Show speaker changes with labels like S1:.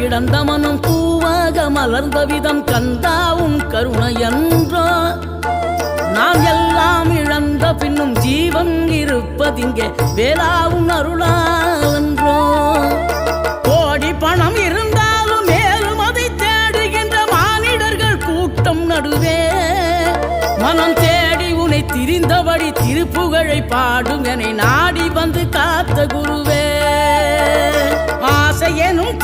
S1: கிடந்த மனம் பூவாக மலர்ந்த விதம் கந்தா உன் கருணை என்றோ. நாம் எல்லாம் இழந்த பின்னும் ஜீவன் இருப்பதிங்கே வேளாவும் அருளாவென்றோ. கோடி பணம் இருந்தாலும் மேலும் அதை தேடுகின்ற மானிடர்கள் கூட்டம் நடுவே மனம் தேடி உனை திரிந்தபடி திருப்புகழை பாடும் என நாடி வந்து காத்த குருவே. ஆசை எனும்